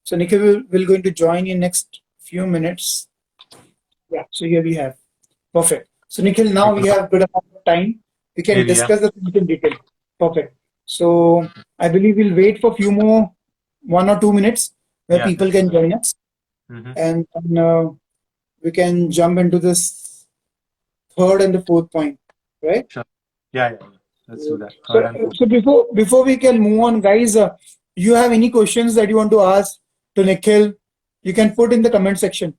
So Nikhil will going to join in next few minutes. Yeah, so here we have. Perfect. So Nikhil, now we have good amount of time. We can Area. discuss the things in detail. Perfect. So I believe we'll wait for a few more 1 or 2 minutes where Yeah. people can join us, Mm-hmm. and we can jump into this third and the fourth point, right? Sure. Yeah. Let's do that. So, Third and fourth. so before we can move on, guys, you have any questions that you want to ask to Nikhil? You can put in the comment section.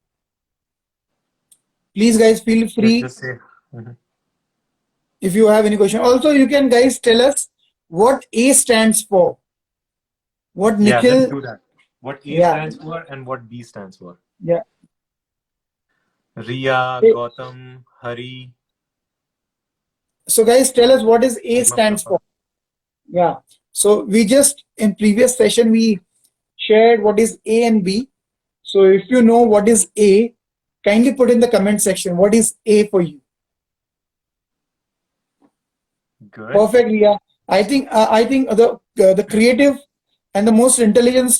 Please, guys, feel Let's free just say. Mhm. if you have any question. Also, you can, guys, tell us what A stands for. What Yeah, let's Nikhil? do that. What A Yeah, stands for and what B stands for. yeah. Riya, Okay. Gautam, Hari, So, guys, tell us what is A Nigma stands for. Prabha. Yeah. So we just in previous session we shared what is A and B. So if you know what is A, kindly put in the comment section. What is A for you? Good. Perfect, Ria. I think the creative and the most intelligent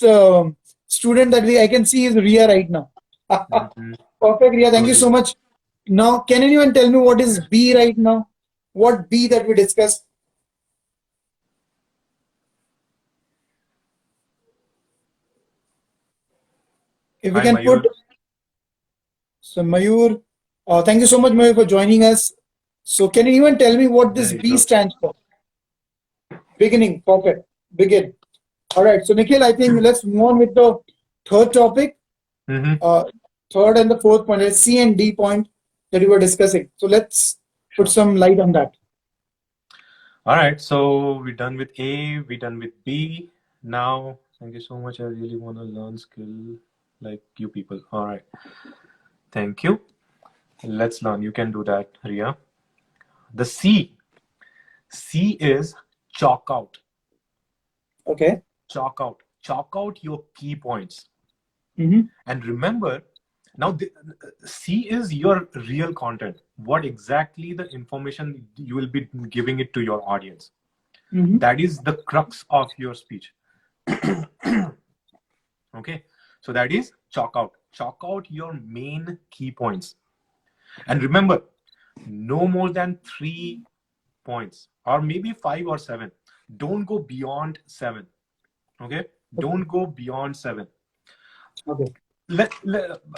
student that I can see is Ria right now. Mm-hmm. Perfect, Ria. Thank you Truly. so much. Now, can anyone tell me what is B right now? What B that we discussed? If we Hi, can put Mayur. so Mayur, thank you so much, Mayur, for joining us. So, can anyone tell me what There this you B go. stands for? Beginning. Perfect. Begin. All right. So, Nikhil, I think let's move on with the third topic. Mm-hmm. Uh, third and the fourth point is C and D point that we were discussing. So, let's put Sure. some light on that. All right. So we're done with A. We're done with B. Now, thank you so much. I really want to learn skill like you people. All right. Thank you. Let's learn. You can do that, Ria. The C. C is chalk out. Okay. Chalk out. Chalk out your key points. Mm-hmm. And remember, now C is your real content. What exactly the information you will be giving it to your audience. Mm-hmm. That is the crux of your speech. Okay. So that is chalk out. Chalk out your main key points. And remember, no more than 3 points, or maybe 5 or 7. Don't go beyond 7. Okay. Okay. Don't go beyond 7. Okay.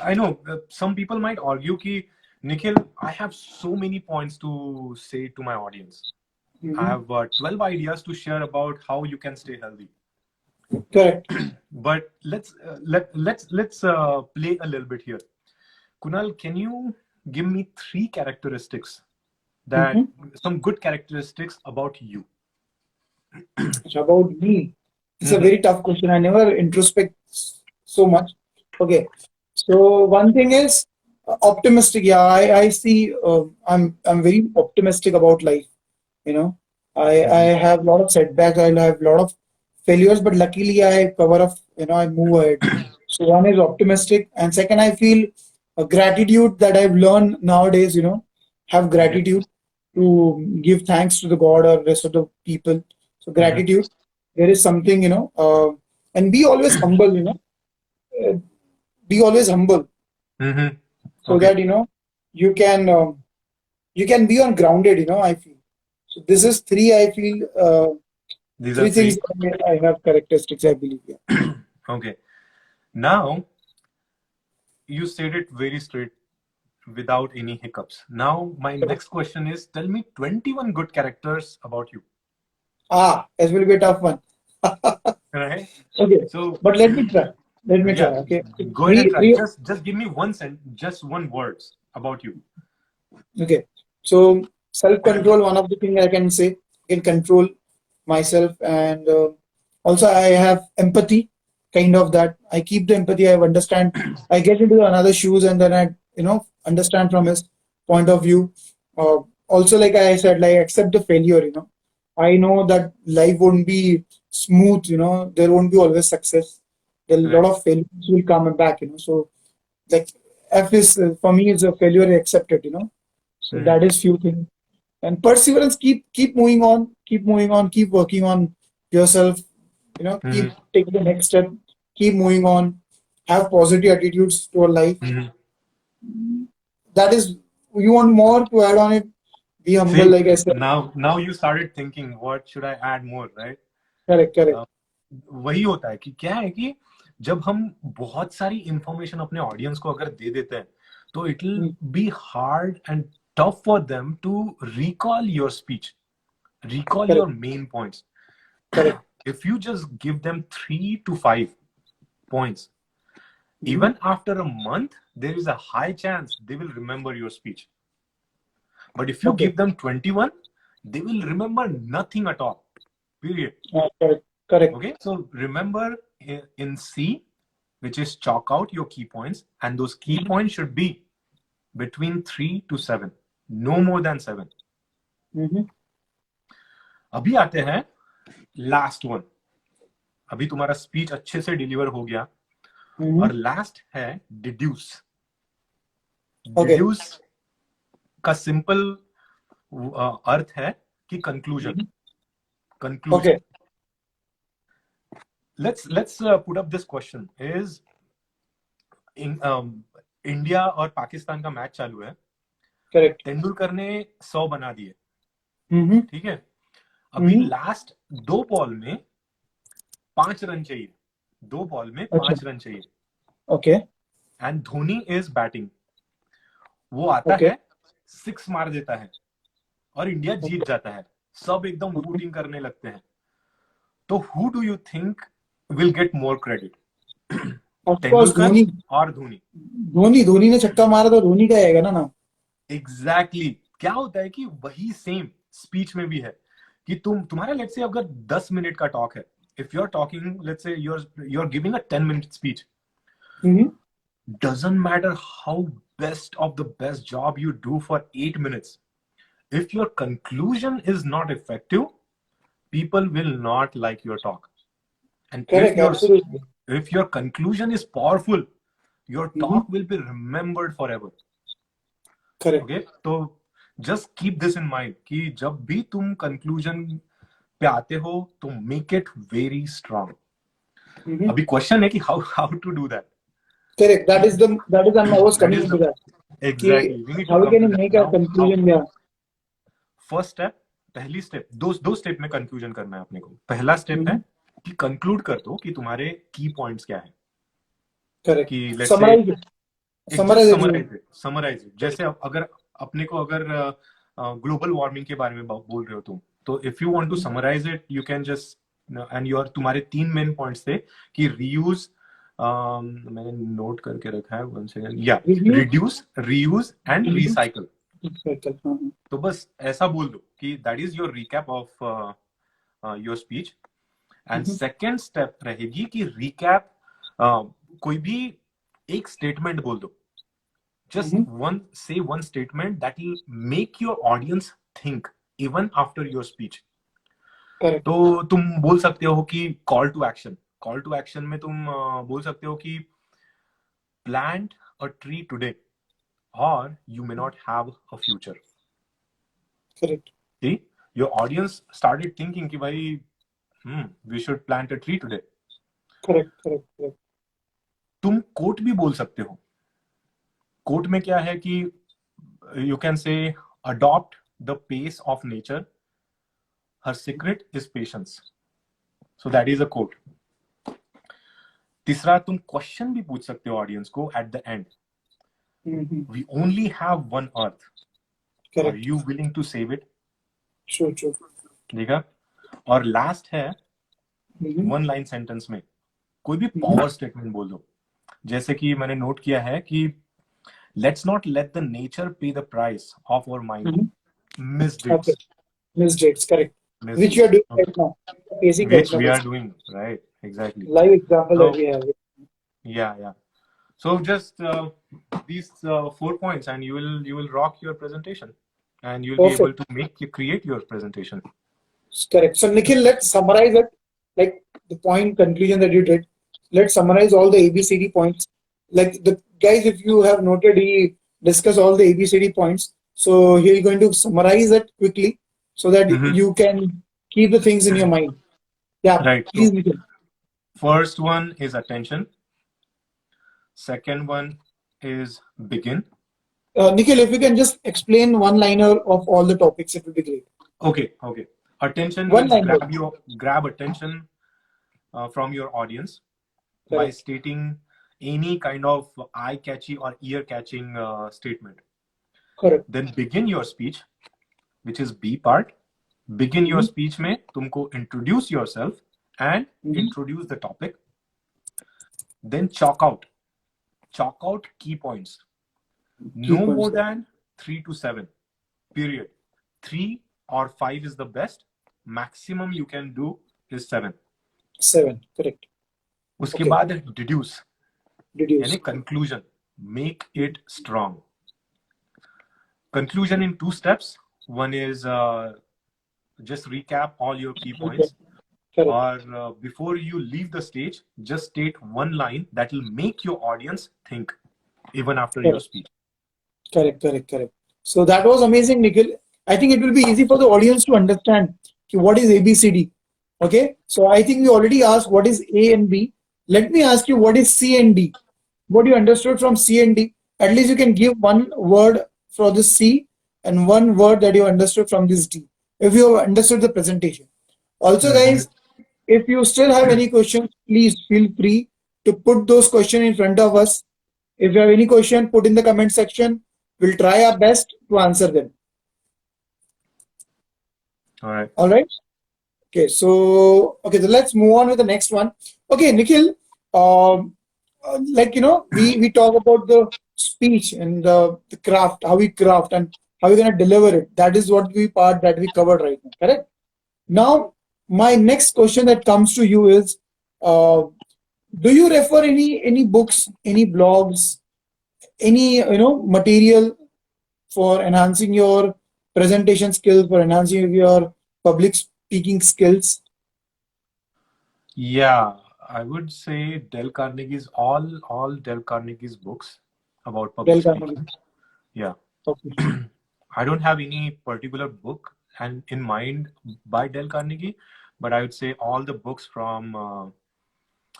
I know some people might argue ki, Nikhil, I have so many points to say to my audience. I Mm-hmm. have 12 ideas to share about how you can stay healthy. Correct. But let's play a little bit here. Kunal, can you give me 3 characteristics that Mm-hmm. some good characteristics about you? So about me, it's a Mm-hmm. very tough question. I never introspect so much. Okay. So one thing is optimistic. Yeah, I see. I'm very optimistic about life. You know, I Mm-hmm. have a lot of setbacks. I have a lot of failures, but luckily I cover up. I move ahead. So one is optimistic, and second, I feel a gratitude that I've learned nowadays. Have Okay. gratitude to give thanks to the God or rest of the people. So Mm-hmm. gratitude, there is something and be always humble. Uh, be always humble Mm-hmm. so Okay. that you can be on grounded. I feel so. This is three. I feel These are three things three. that I have characteristics. I believe. Yeah. Okay. Now you said it very straight without any hiccups. Now my next question is, tell me 21 good characters about you. This will be a tough one. Right? Okay, So but let me try. Let me try. yeah, Okay. go ahead and Three, try. three. Just give me just one words about you. Okay. So self-control. One of the things I can say, I can control myself, and also I have empathy. Kind of that. I keep the empathy. I understand. I get into another shoes, and then I understand from his point of view. Also, like I said, like accept the failure. I know that life won't be smooth. There won't be always success. A lot Right. of failures will come back. So like F is for me is a failure accepted. So Mm-hmm. that is few things. And perseverance, keep moving on, keep moving on, keep working on yourself. Mm-hmm. Keep taking the next step, keep moving on, have positive attitudes to our life. Mhm. That is, you want more to add on it? Be humble, See, like I said. now you started thinking, what should I add more, right? Correct, correct. Uh, वही होता है कि क्या है कि जब हम बहुत सारी इंफॉर्मेशन अपने ऑडियंस को अगर दे देते हैं तो it will Hmm. Be hard and tough for them to recall your speech, recall your Correct, main points. correct. If you just give them 3 to 5 points, Mhm. even after a month, there is a high chance they will remember your speech. But if you Okay. give them 21, they will remember nothing at all. Period. Correct, correct. Okay, so remember in C, which is chalk out your key points, and those key Mhm. points should be between 3 to 7, no more than 7. Mhm. अभी आते हैं last one. अभी तुम्हारा speech अच्छे से deliver हो गया Mhm. और लास्ट है डिड्यूस. Okay. डिड्यूस का सिंपल अर्थ है कि conclusion. Mhm. Conclusion. Okay. let's put up this question is in India और पाकिस्तान का मैच चालू है. Correct. तेंदुलकर ने 100 बना दिए. Mhm. ठीक है. अभी Mhm. लास्ट 2 बॉल में 5 रन चाहिए. 2 बॉल में अच्छा. 5 रन चाहिए. Okay. And Dhoni is batting. वो आता Okay. है, 6 मार देता है और इंडिया जीत जाता है. सब एकदम Okay. बूटिंग करने लगते हैं. तो who do you think will get more credit, Of course, Tendulkar Dhoni. और धोनी? धोनी ने छक्का मारा तो धोनी का आएगा ना नाम. एग्जैक्टली. क्या होता है कि वही सेम स्पीच में भी है कि तुम्हारा लेट्स से अगर 10 मिनट का टॉक है, if you are talking, let's say you are giving a 10-minute speech, Mhm. doesn't matter how best of the best job you do for 8 minutes, if your conclusion is not effective, people will not like your talk. And Correct. Absolutely. if your conclusion is powerful, your Mhm. talk will be remembered forever. Correct. Okay, तो just keep this in mind कि जब भी तुम conclusion पे आते हो तो make it very strong. Mhm. अभी क्वेश्चन है कि how to do that. Correct. That is I was that coming is into the that. कि exactly we need to how come can to you that make a now. How conclusion? Yeah. First step, पहली step, दो step में conclusion करना है अपने को. पहला step है Mhm. कि कंक्लूड कर दो कि तुम्हारे की पॉइंट्स क्या है. Correct. कि लेट्स से Summarize it. एक just Summarize it. Summarise it. जैसे अगर अपने को अगर ग्लोबल वार्मिंग के बारे में बोल रहे हो तुम, तो if you want to summarise it you can just end your तुम्हारे 3 मेन पॉइंट्स थे कि रीयूज, मैंने नोट करके रखा है, वन सेकंड, या Review. Reduce, reuse and recycle. Cycle. Mhm. तो बस ऐसा बोल दो कि that is your recap of your speech. And Mhm. Second step रहेगी कि रिकैप, कोई भी एक स्टेटमेंट बोल दो. Just Mhm. say one statement that will make your audience think even after your speech. Correct. तो तुम बोल सकते हो कि call to action. Call to action में तुम बोल सकते हो कि plant a tree today or you may not have a future. Correct. See, your audience started thinking कि भाई we should plant a tree today. Correct. Correct. Correct. तुम coat भी बोल सकते हो. कोट में क्या है कि you can say adopt the pace of nature, her secret is patience. So that is a quote. तीसरा, तुम क्वेश्चन भी पूछ सकते हो ऑडियंस को at the end. Mhm. We only have one earth, are Correct. You willing to save it? True. True. देखा. और last है Mhm. वन लाइन सेंटेंस में कोई भी Mhm. पावर स्टेटमेंट बोल दो. जैसे कि मैंने नोट किया है कि let's not let the nature पे the price of our mind Mhm. Okay. मिसडेट्स. Mistakes. Correct. Which you are doing right now. Facing right which now. we are doing, right? Exactly. Live example So that we have. yeah. So just these 4 points, and you will rock your presentation, and you'll be able Perfect. to create your presentation. Correct. So Nikhil, let's summarize it. Like the point conclusion that you did. Let's summarize all the ABCD points. Like the guys, if you have noted, he discussed all the ABCD points. So he's going to summarize it quickly so that Mhm. you can keep the things in your mind. Yeah, Right. So please, Nikhil. First one is attention. Second one is begin. Nikhil, if you can just explain one liner of all the topics, it would be great. Okay. Attention One means liner. grab attention from your audience by Correct. stating any kind of eye-catchy or ear-catching statement. Correct. Then begin your speech, which is B part. Begin your Mhm. speech में तुमको introduce yourself and Mhm. introduce the topic. Then chalk out key points. Key No points. more than 3 to 7. Period. 3 or 5 is the best. Maximum you can do is 7. 7. Correct. उसके Okay. बाद deduce यानी Deduce. conclusion. Make it strong. Conclusion in 2 steps. One is just recap all your key points. Correct. Or before you leave the stage, just state one line that will make your audience think even after your Correct. speech. Correct. So that was amazing, Nikhil. I think it will be easy for the audience to understand what is ABCD. Okay. So I think we already asked what is A and B. Let me ask you what is C and D. What you understood from C and D? At least you can give one word for this C and one word that you understood from this D. If you have understood the presentation. Also, guys, if you still have any questions, please feel free to put those questions in front of us. If you have any question, put in the comment section. We'll try our best to answer them. All right. All right. Okay. So let's move on with the next one. Okay, Nikhil. We talk about the speech and the craft, how we craft and how we're gonna deliver it. That is what we part that we covered right now. Correct. Now, my next question that comes to you is, do you refer any books, any blogs, any material for enhancing your presentation skills, for enhancing your public speaking skills? Yeah, I would say Dale Carnegie's all Dale Carnegie's books about public Dale Carnegie. speaking. Yeah. Okay. I don't have any particular book and in mind by Dale Carnegie, but I would say all the books from Dale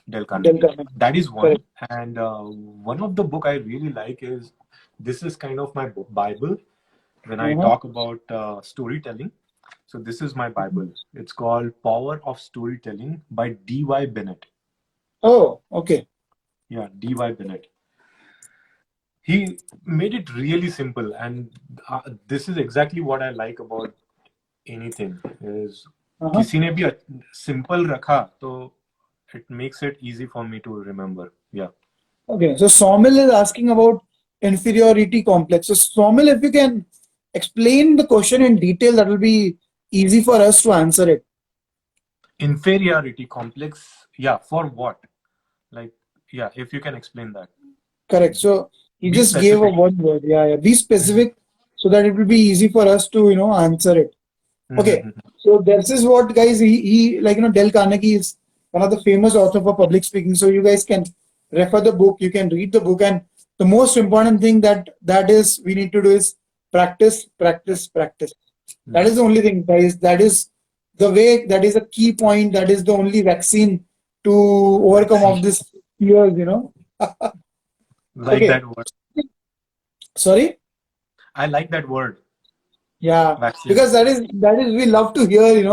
Dale Carnegie. Carnegie. That is one. Correct. And one of the book I really like is, this is kind of my Bible when I talk about storytelling. So this is my Bible. It's called Power of Storytelling by D.Y. Bennett. Oh, okay. Yeah, D.Y. Bennett. He made it really simple, and this is exactly what I like about anything is किसी ने भी simple रखा तो it makes it easy for me to remember. Yeah. Okay. So Somil is asking about inferiority complex. So Somil, if you can explain the question in detail, that will be easy for us to answer it. Inferiority complex. Yeah. For what? Like, yeah, if you can explain that. Correct. So he Be just gave a specific. one word. Yeah. Be specific so that it will be easy for us to answer it. Okay. So this is what, guys, he Dale Carnegie is one of the famous author for public speaking. So you guys can refer the book, you can read the book, and the most important thing that is we need to do is practice. That is the only thing, guys. That is the way, that is a key point, that is the only vaccine to overcome of this fears, Like Okay. that word. Sorry? I like that word. Yeah, Vaccine. because that is we love to hear,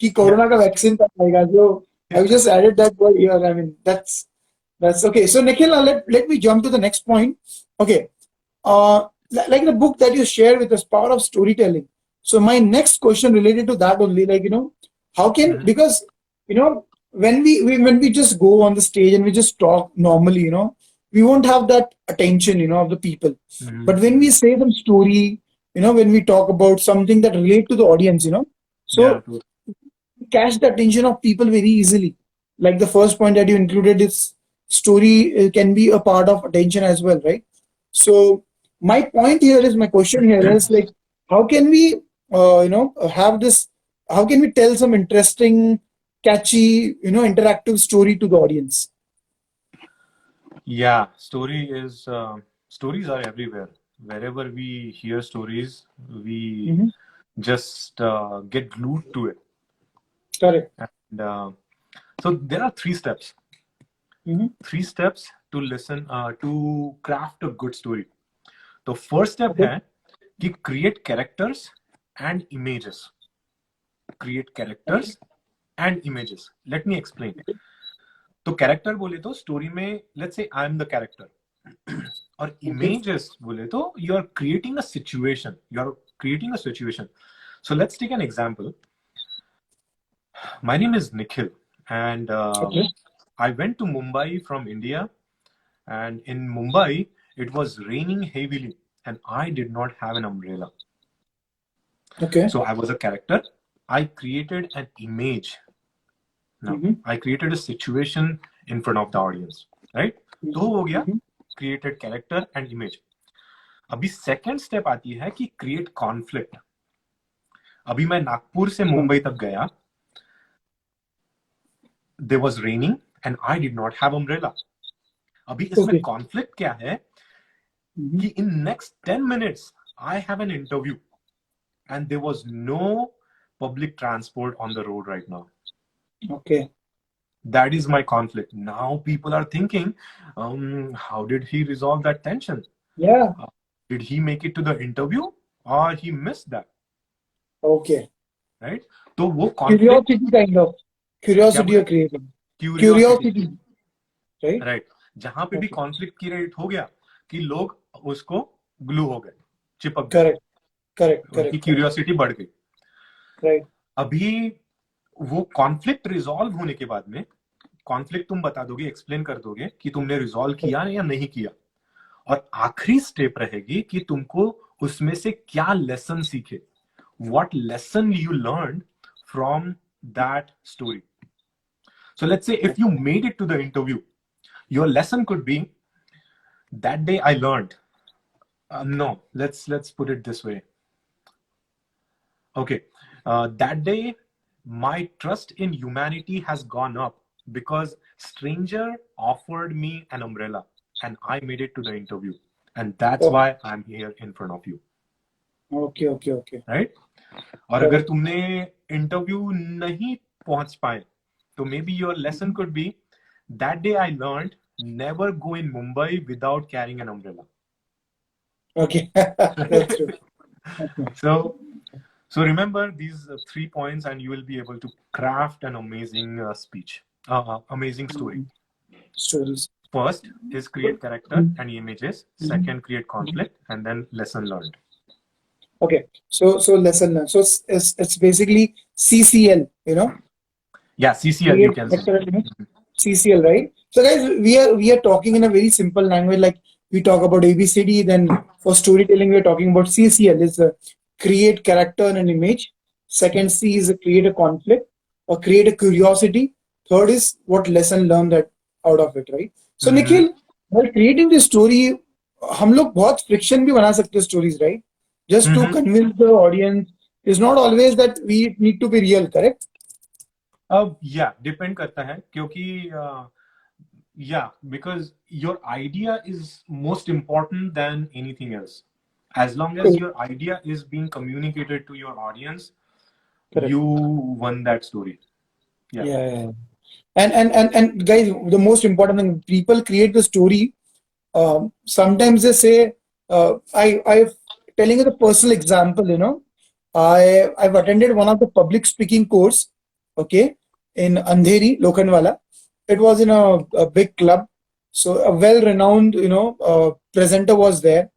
कि corona का vaccine कब आएगा. So I just added that word here. I mean, that's okay. So Nikhil, let me jump to the next point. Okay, like the book that you shared with us, Power of Storytelling. So my next question related to that only, how can, because when we just go on the stage and we just talk normally, we won't have that attention, of the people. But when we say some story, when we talk about something that relate to the audience, so catch the attention of people very easily. Like the first point that you included is story can be a part of attention as well, right? So my question here is like, how can we, have this? How can we tell some interesting, catchy, interactive story to the audience? Yeah, stories are everywhere. Wherever we hear stories, we just get glued to it. Correct. And so there are 3 steps. 3 steps to listen to craft a good story. तो first step Okay. है कि create characters and images. Create characters and images. Let me explain. तो character बोले तो story में let's say I am the character और images बोले तो you are creating a situation so let's take an example my name is Nikhil and I went to Mumbai from India, and in Mumbai it was raining heavily and I did not have an umbrella. Okay. So I was a character. I created an image. Now, I created a situation in front of the audience, right? तो हो गया created character and image. अभी second step आती है कि create conflict. अभी मैं नागपुर से मुंबई तक गया. There was raining and I did not have umbrella. अभी इसमें conflict क्या है कि in next 10 minutes I have an interview and there was no public transport on the road right now. Okay. That is my conflict. Now people are thinking, how did he resolve that tension? Yeah. Did he make it to the interview or he missed that? Okay. Right? So वो conflict, curiosity kind of curiosity you're creating. Curiosity. Right? Right. जहां पे भी conflict create हो गया कि लोग उसको glue हो गए, चिपक गए. Correct. उनकी curiosity बढ़ गई. Right. अभी वो कॉन्फ्लिक्ट रिजॉल्व होने के बाद में कॉन्फ्लिक्ट तुम बता दोगे, एक्सप्लेन कर दोगे कि तुमने रिजॉल्व किया या नहीं किया, और आखिरी स्टेप रहेगी कि तुमको उसमें से क्या लेसन सीखे, what lesson you learn from that story. So let's say if you made it to the interview, your lesson could be that day I learned no let's put it this way. Okay, that day my trust in humanity has gone up because stranger offered me an umbrella and I made it to the interview, and that's why I'm here in front of you. Okay. Right? और अगर तुमने interview नहीं पहुंच पाए तो maybe your lesson could be that day I learned never go in Mumbai without carrying an umbrella. Okay. That's true. Okay. So remember these 3 points and you will be able to craft an amazing speech, amazing story. Stories. First is create character and images. Second, create conflict, and then lesson learned. Okay, so lesson learned. So it's basically CCL, you know. Yeah, CCL you can say. CCL, right? So guys, we are talking in a very simple language. Like we talk about ABCD, then for storytelling we are talking about CCL. Is create character and image. Second C is create a conflict or create a curiosity. Third is what lesson learned that out of it, right? So Nikhil, while creating this story, हम लोग बहुत friction भी बना सकते हैं stories, right? Just to convince the audience. It's not always that we need to be real, correct? Yeah, depend करता है क्योंकि yeah, because your idea is most important than anything else. As long as your idea is being communicated to your audience, correct, you won that story. Yeah. And guys, the most important thing, people create the story. Sometimes they say, I'm telling you the personal example, you know, I've attended one of the public speaking course, okay, in Andheri, Lokhandwala. It was in a big club. So a well-renowned, you know, presenter was there.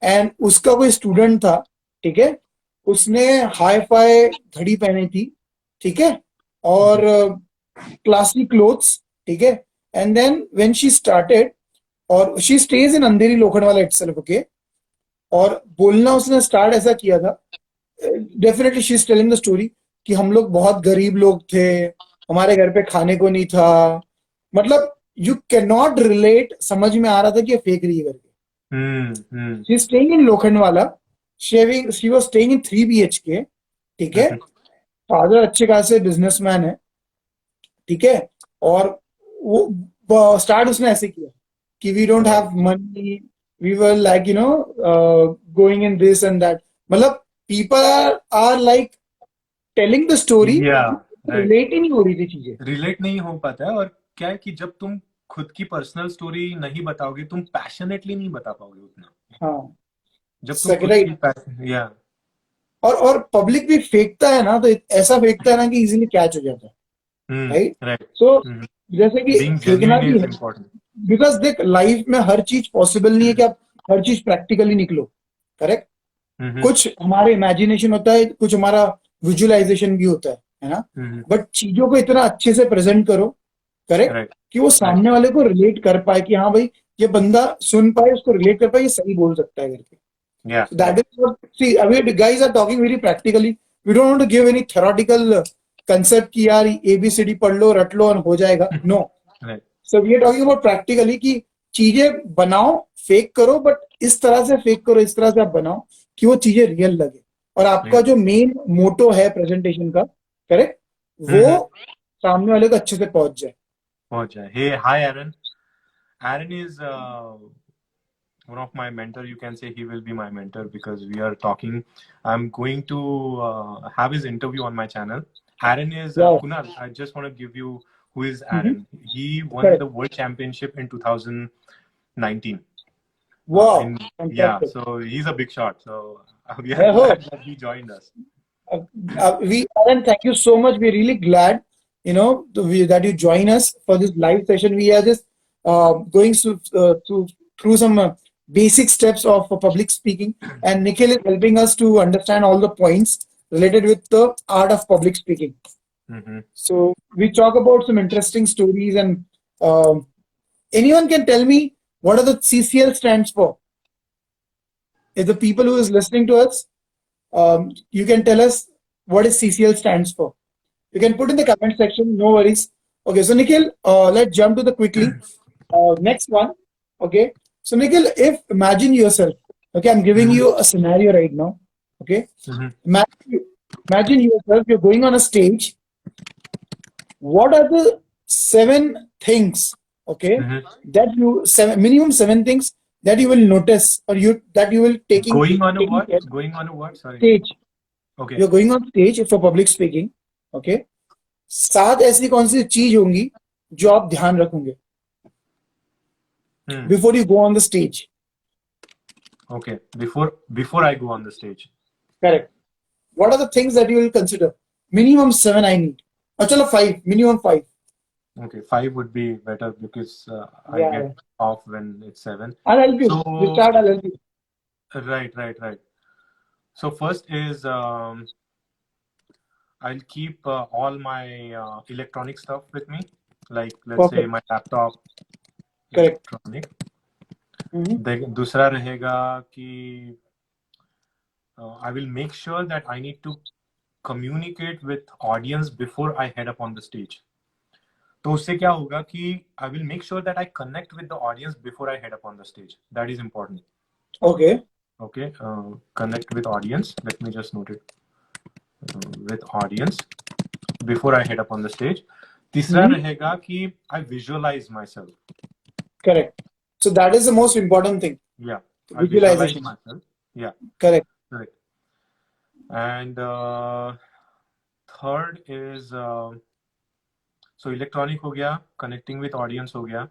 And उसका कोई student था, ठीक है, उसने hi fi घड़ी पहनी थी, ठीक है, और क्लासी क्लोथ्स, ठीक है, and then when she started, और she stays in Andheri Lokhandwala itself, okay, और बोलना उसने स्टार्ट ऐसा किया था, definitely she is telling the story कि हम लोग बहुत गरीब लोग थे, हमारे घर पे खाने को नहीं था, मतलब यू कैन नॉट रिलेट, समझ में आ रहा था कि ये फेक रही है करके. She's staying in Lokhandwala. She was staying in 3 BHK. ठीक है, फादर अच्छे खासे बिजनेसमैन है, ठीक है, और वो स्टार्ट उसने ऐसे किया कि we don't have money, we were like you know going in this and that, मतलब people are like telling the story, relate ही नहीं हो रही थी चीजें, रिलेट नहीं हो पाता है. और क्या है कि जब तुम खुद की पर्सनल स्टोरी नहीं बताओगे, तुम पैशनेटली नहीं बता पाओगे उतना। हाँ, जब तुम खुद राइट। की या और पब्लिक भी फेंकता है ना, तो ऐसा फेंकता है ना कि इजीली कैच हो जाता है, राइट। राइट। सो जैसे कि बीइंग फेंकना जेन्युइन भी इज है, इम्पोर्टेंट। बिकॉज देख लाइफ में हर चीज पॉसिबल नहीं है कि आप हर चीज प्रैक्टिकली निकलो, करेक्ट। कुछ हमारे इमेजिनेशन होता है, कुछ हमारा विजुअलाइजेशन भी होता है ना। बट चीजों को इतना अच्छे से प्रेजेंट करो, करेक्ट, राइट कि वो राइट सामने वाले को रिलेट कर पाए कि हाँ भाई, ये बंदा सुन पाए, उसको रिलेट कर पाए, ये सही बोल सकता है करके। या So that is what, see, we guys are talking very practically. We don't want to give any theoretical concept कि यार ABCD पढ़ लो, रट लो और हो जाएगा, no. Right So we are talking about practically कि चीजें बनाओ, फेक करो, बट इस तरह से फेक करो, इस तरह से आप बनाओ कि वो चीजें रियल लगे, और आपका जो मेन मोटो है प्रेजेंटेशन का, करेक्ट, वो सामने वाले को अच्छे से पहुंच जाए। पहुंच जाए। हे हाय एरन। Aaron is one of my mentor. You can say he will be my mentor because we are talking. I'm going to have his interview on my channel. Aaron is Wow. Kunal. I just want to give you who is Mm-hmm. Aaron. He won Correct. the World Championship in 2019. Wow, Yeah, fantastic. so he's a big shot. So we are Hey ho. glad that he joined us. Alan, thank you so much. We're really glad, that you join us for this live session. We are just going through some basic steps of public speaking, and Nikhil is helping us to understand all the points related with the art of public speaking. Mm-hmm. So we talk about some interesting stories, and anyone can tell me what are the CCL stands for? If the people who is listening to us, you can tell us what is CCL stands for. You can put in the comment section, no worries. Okay, so Nikhil, let's jump to the quickly. Next one. Okay, so Nikhil, if imagine yourself, okay, I'm giving you a scenario right now. Okay, imagine yourself, you're going on a stage. What are the 7 things, okay, that you, minimum 7 things that you will notice, or that you will taking Going on a taking what? care? Going on a what? Sorry. Stage. Okay. You're going on stage for public speaking. Okay, 7 ऐसी कौन सी चीज होंगी जो आप ध्यान रखोगे before you go on the stage? Okay, before I go on the stage. Correct. What are the things that you will consider? Minimum 7 I need. Chalo 5. Minimum 5. Okay, 5 would be better because I Yeah. get off when it's 7. I'll help you. So You start, I'll help you. right. So first is I'll keep all my electronic stuff with me, like let's say Perfect. my laptop, Correct. electronic. दूसरा रहेगा कि I will make sure that I need to communicate with audience before I head up on the stage. तो उससे क्या होगा कि I will make sure that I connect with the audience before I head up on the stage. That is important. Okay. Okay, connect with audience. Let me just note it. With audience before I head up on the stage. तीसरा रहेगा कि I visualize myself. Correct. So that is the most important thing. Yeah, I visualize myself. Yeah. Correct. And third is so electronic हो गया, connecting with audience हो गया,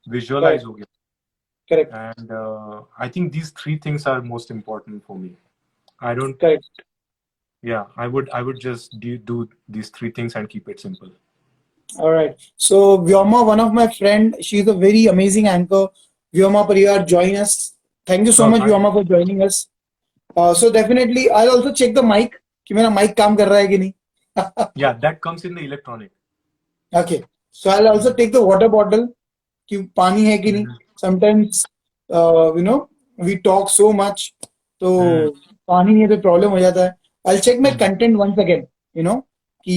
visualize हो गया. Correct. And I think these 3 things are most important for me. I don't. Correct. Yeah, I would just do these 3 things and keep it simple. All right. So Vyoma, one of my friend, she's a very amazing anchor. Vyoma Pariyar, join us. Thank you so much, Vyoma, for joining us. So definitely, I'll also check the mic कि मेरा mic काम कर रहा है कि नहीं. Yeah, that comes in the electronic. Okay. So I'll also take the water bottle कि पानी है कि नहीं. Sometimes, we talk so much, तो पानी नहीं है तो problem हो जाता है. I'll check my content once again, कि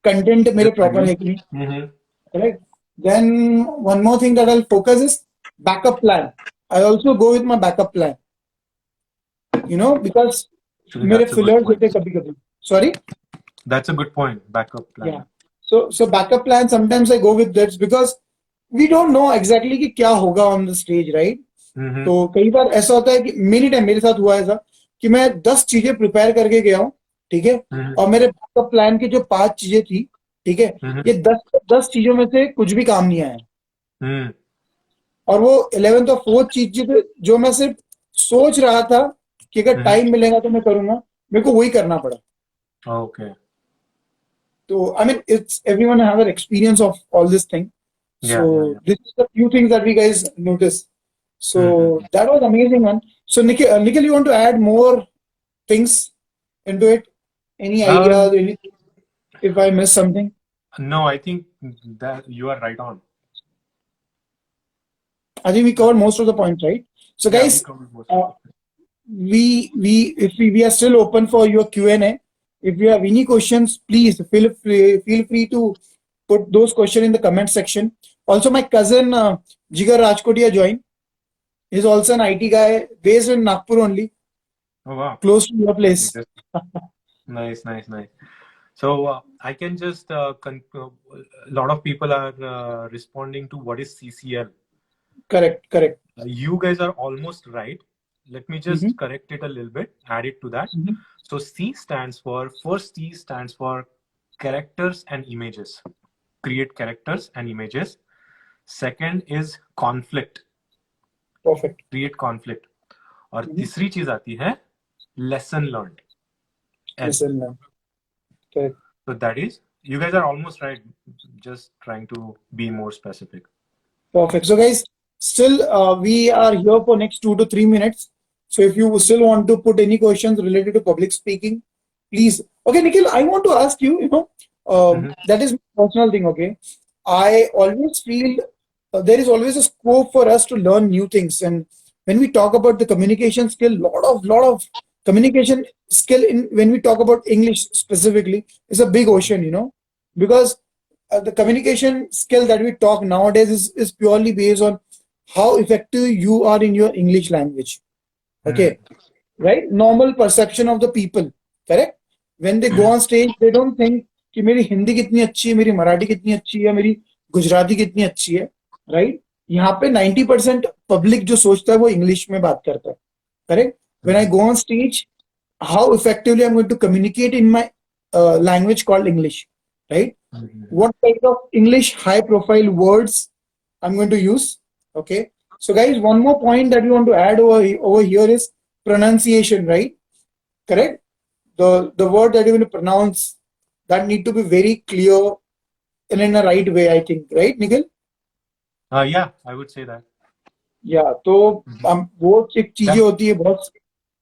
content मेरे proper है कि नहीं. Correct. Then one more thing that I'll focus is backup plan. I also go with my backup plan. Because मेरे fillers होते कभी-कभी. Sorry? That's a good point. Backup plan. Yeah. So backup plan, sometimes I go with that because we don't know exactly कि क्या होगा on the stage, right? तो कई बार ऐसा होता है कि many time मेरे साथ हुआ ऐसा कि मैं 10 चीजें प्रिपेयर करके गया हूँ, ठीक है, और मेरे बैकअप प्लान की जो 5 चीजें थी, ठीक है, ये 10 चीजों में से कुछ भी काम नहीं आया. Hmm. और वो 11th और 4th चीज जो मैं सिर्फ सोच रहा था कि अगर Mhm. टाइम मिलेगा तो मैं करूंगा, मेरे को वही करना पड़ा. Okay. So I mean, it's everyone have an experience of all this thing. Yeah, yeah, yeah. So this is the few things that we guys notice. So Mm-hmm. that was amazing one. So Nikhil, you want to add more things into it? Any ideas? Anything? If I miss something, No, I think that you are right on. I think we covered most of the points, right? So Yeah, we guys, covered most of uh, it. we are still open for your Q&A. If you have any questions, please feel free to put those questions in the comment section. Also, my cousin Jigar Rajkotia joined. He's also an IT guy based in Nagpur only, Oh, wow. close to your That's place. interesting. Nice, nice, nice. So I can just a lot of people are responding to what is CCL. Correct, correct. You guys are almost right. Let me Mm-hmm. just correct it a little bit, add it to that. Mm-hmm. So first C stands for characters and images. Create characters and images. Second is conflict. Perfect. Create conflict. और Mm-hmm. तीसरी चीज आती है lesson learned. L. Listen, man. Correct. So that is, you guys are almost right. Just trying to be more specific. Perfect. So, guys, still we are here for next 2 to 3 minutes. So, if you still want to put any questions related to public speaking, please. Okay, Nikhil, I want to ask you. Mhm. That is my personal thing. Okay, I always feel there is always a scope for us to learn new things, and when we talk about the communication skill, lot of communication skill in when we talk about English specifically is a big ocean. Because the communication skill that we talk nowadays is purely based on how effective you are in your English language. Hmm. Okay, right? Normal perception of the people, correct? When they go on stage, they don't think कि मेरी हिंदी कितनी अच्छी है, मेरी मराठी कितनी अच्छी है, मेरी गुजराती कितनी अच्छी है, राइट? यहाँ पे 90% पब्लिक जो सोचता है वो इंग्लिश में बात करता है, correct? When I Hmm. go on stage, how effectively I'm going to communicate in my language called English, right? Hmm. What kind of English high profile words I'm going to use. Okay. So guys, one more point that we want to add over here is pronunciation, right? Correct? The word that you're going to pronounce that need to be very clear and in a right way, I think, right, Nikhil? Yeah, I would say that. Yeah. तो Mhm. वो एक चीजें That होती है बहुत.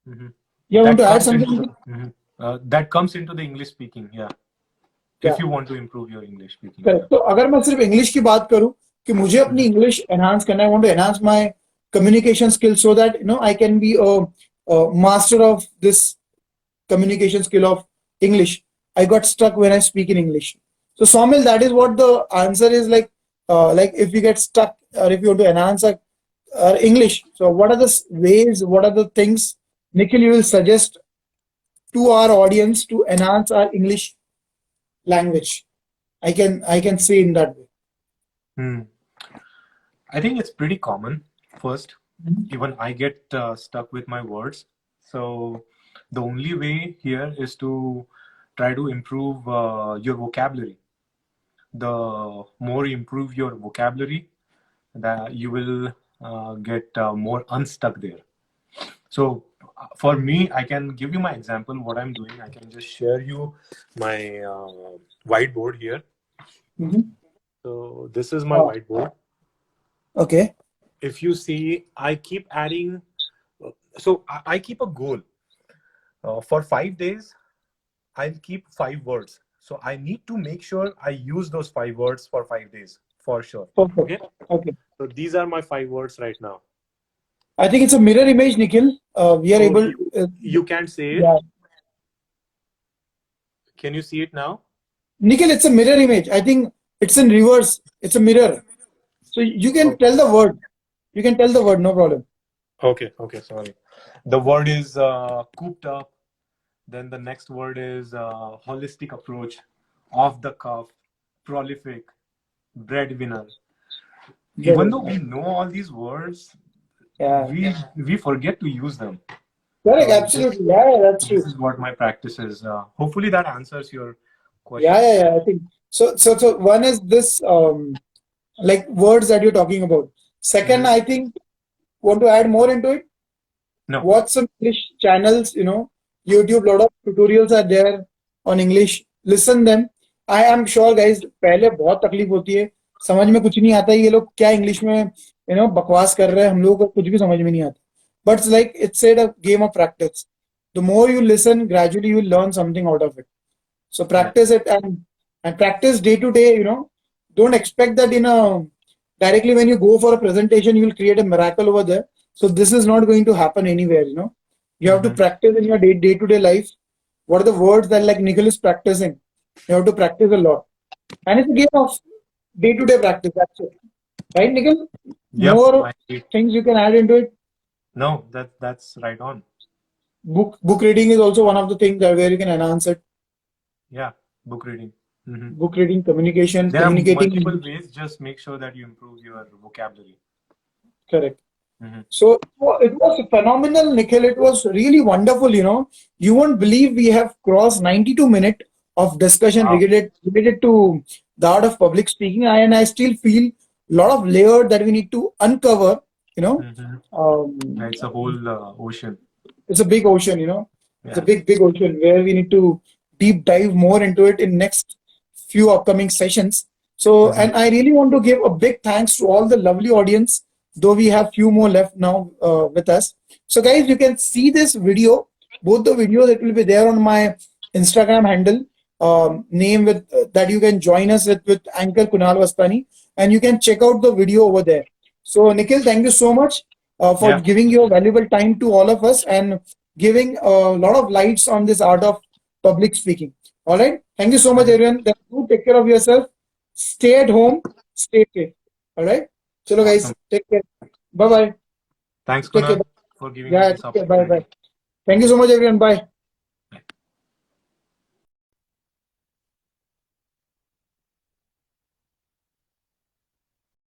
mhm. You want That to add comes into something? the that comes into the English speaking. Yeah, Yeah. if you want to improve your English speaking. Correct. Yeah. तो अगर मैं सिर्फ इंग्लिश की बात करूं कि मुझे अपनी Mhm. इंग्लिश एनहांस करना है, want to enhance my communication skill so that I can be a master of this communication skill of English. I got stuck when I speak in English. So Somil, that is what the answer is like. Like if you get stuck or if you want to enhance English, so what are the ways? What are the things, Nikhil, you will suggest to our audience to enhance our English language? I can say in that way. Hmm. I think it's pretty common. First, even I get stuck with my words. So the only way here is to try to improve your vocabulary. The more you improve your vocabulary, that you will get more unstuck there. So for me, I can give you my example. What I'm doing, I can just share you my whiteboard here. Mhm. So this is my Oh, whiteboard. okay. If you see, I keep adding. So I keep a goal. For 5 days, I'll keep 5 words. So I need to make sure I use those 5 words for 5 days for sure. Perfect. Okay. Okay. So these are my 5 words right now. I think it's a mirror image, Nikhil. We are Oh, able. you can't say it. Yeah. Can you see it now? Nikhil, it's a mirror image. I think it's in reverse. It's a mirror. So you can tell Okay. the word. You can tell the word, no problem. Okay. Okay. Sorry. The word is cooped up. Then the next word is holistic approach, off the cuff, prolific, breadwinner. Even Very though nice. we know all these words, Yeah. we forget to use them. Correct. So this Absolutely. Yeah, yeah, that's this true. is what my practice is. Hopefully that answers your Yeah, question. yeah, yeah. I think so. So one is this. like words that you're talking about. Second, I think want to add more into it. No. Watch some English channels, YouTube, lot of tutorials are there on English. Listen them. I am sure guys, पहले बहुत तकलीफ होती है, समझ में कुछ नहीं आता, ये लोग क्या इंग्लिश में बकवास कर रहे हैं, हम लोगों को कुछ भी समझ में नहीं आता. But it's like it's a game of practice. The more you listen, gradually you will learn something out of it. So practice it and practice day to day. Don't expect that directly when you go for a presentation you will create a miracle over there. So this is not going to happen anywhere. You have to practice in your day to day life. What are the words that like Nikhil is practicing? You have to practice a lot, and it's a game of day to day practice. That's it, right, Nikhil? Yep, More I agree. things you can add into it. No, that's right on. Book reading is also one of the things where you can enhance it. Yeah, book reading. Book reading, communication, There are communicating. multiple ways. Just make sure that you improve your vocabulary. Correct. So it was phenomenal, Nikhil. It was really wonderful. You won't believe we have crossed 92 minutes of discussion Wow. related to the art of public speaking, and I still feel a lot of layer that we need to uncover. It's a whole ocean. It's a big ocean. It's a Yeah. big ocean where we need to deep dive more into it in next few upcoming sessions. So, and I really want to give a big thanks to all the lovely audience, though we have few more left now with us. So guys, you can see this video, both the videos, it will be there on my Instagram handle, name with that you can join us with anchor Kunal Vastani, and you can check out the video over there. So Nikhil, thank you so much for giving your valuable time to all of us and giving a lot of lights on this art of public speaking. All right. Thank you so much, everyone. Then do take care of yourself. Stay at home. Stay safe. All right. Chalo, guys. Awesome. Take care. Bye bye. Thanks, Take care. Kunal, for giving me this Bye opportunity. bye. Thank you so much, everyone. Bye.